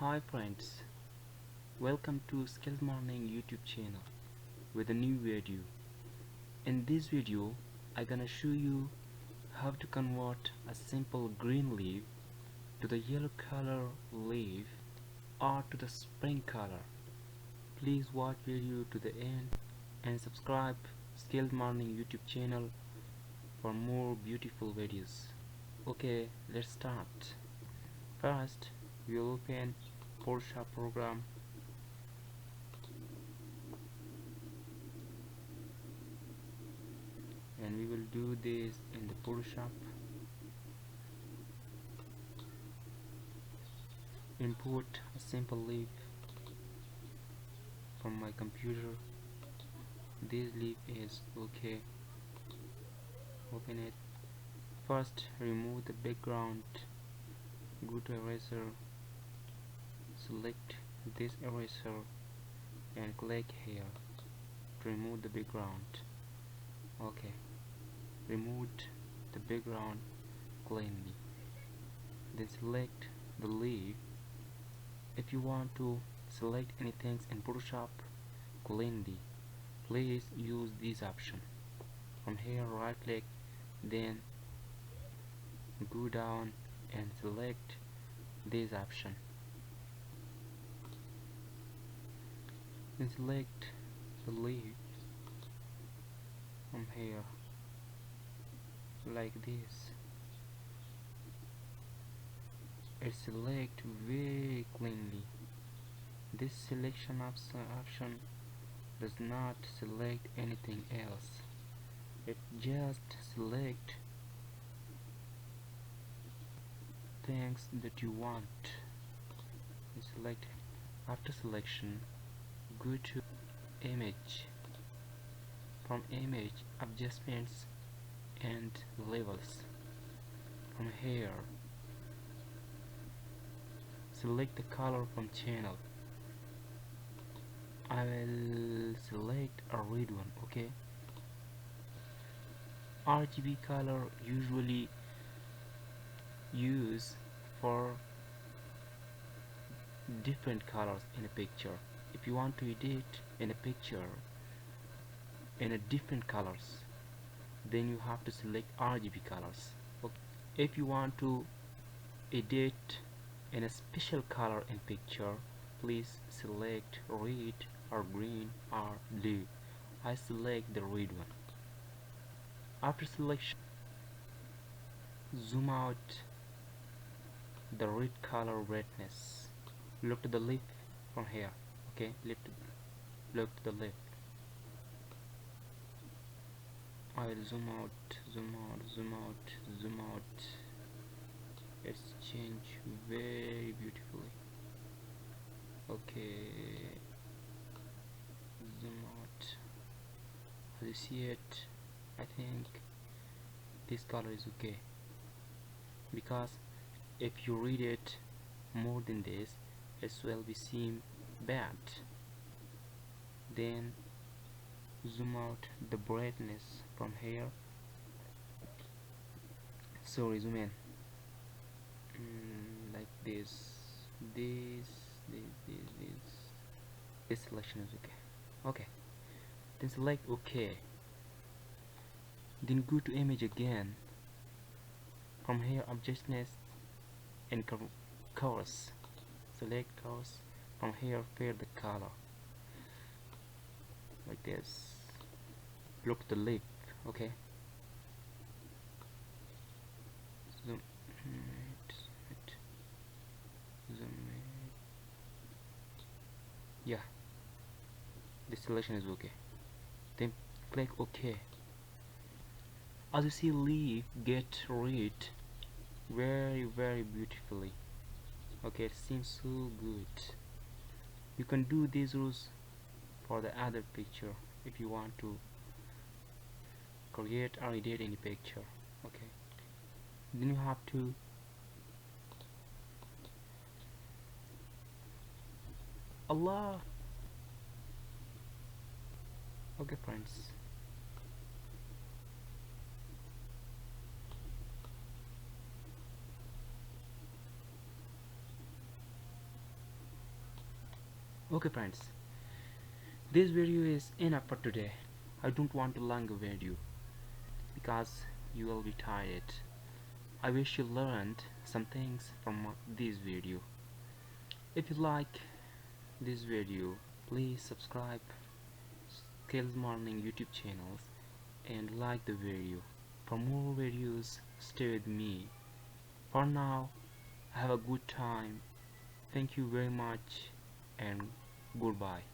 Hi friends, welcome to Skills Morning YouTube channel with a new video. In this video, I'm gonna show you how to convert a simple green leaf to the yellow color leaf or to the spring color. Please watch video to the end and subscribe Skills Morning YouTube channel for more beautiful videos. Okay, let's start. First, we will open Photoshop program. And we will do this in the Photoshop. Import a simple leaf from my computer. This leaf is okay. Open it. First, remove the background. Go to eraser. Select this eraser and click here to remove the background. Okay. Remove the background cleanly. Then select the leaf. If you want to select anything in Photoshop cleanly, please use this option. From here, right click, then go down and select this option. Then select the leaf from here like this. And select very cleanly. This selection option does not select anything else. It just select things that you want. You select. After selection, go to image. From image, adjustments and levels. From here, select the color from channel. I will select a red one. Okay. RGB color usually use for different colors in a picture. If you want to edit in a picture in a different colors, then you have to select RGB colors. Okay. If you want to edit in a special color in picture, please select red or green or blue. I select the red one. After selection, zoom out the red color brightness. Look to the left from here. Okay, look to the left. I will zoom out, zoom out, zoom out, zoom out. It's changed very beautifully. Okay, zoom out. As you see it, I think this color is okay, because if you read it more than this, it will be seen bad. Then zoom out the brightness from here. Sorry, zoom in like this. This selection is okay. Okay, then select OK. Then go to image again. From here, adjustments and colors. Select colors. From here, fade the color like this. Look to the left. Okay. Zoom it. Zoom it. Yeah. The selection is okay. Then click OK. As you see, leaf get red very beautifully. Okay, it seems so good. You can do these rules for the other picture if you want to create or edit any picture. Okay, then you have to Allah. Okay friends, Okay friends, this video is enough for today. I don't want a longer video because you will be tired. I wish you learned some things from this video. If you like this video, please subscribe Skills Morning YouTube channels and like the video. For more videos, stay with me. For now, have a good time. Thank you very much and goodbye.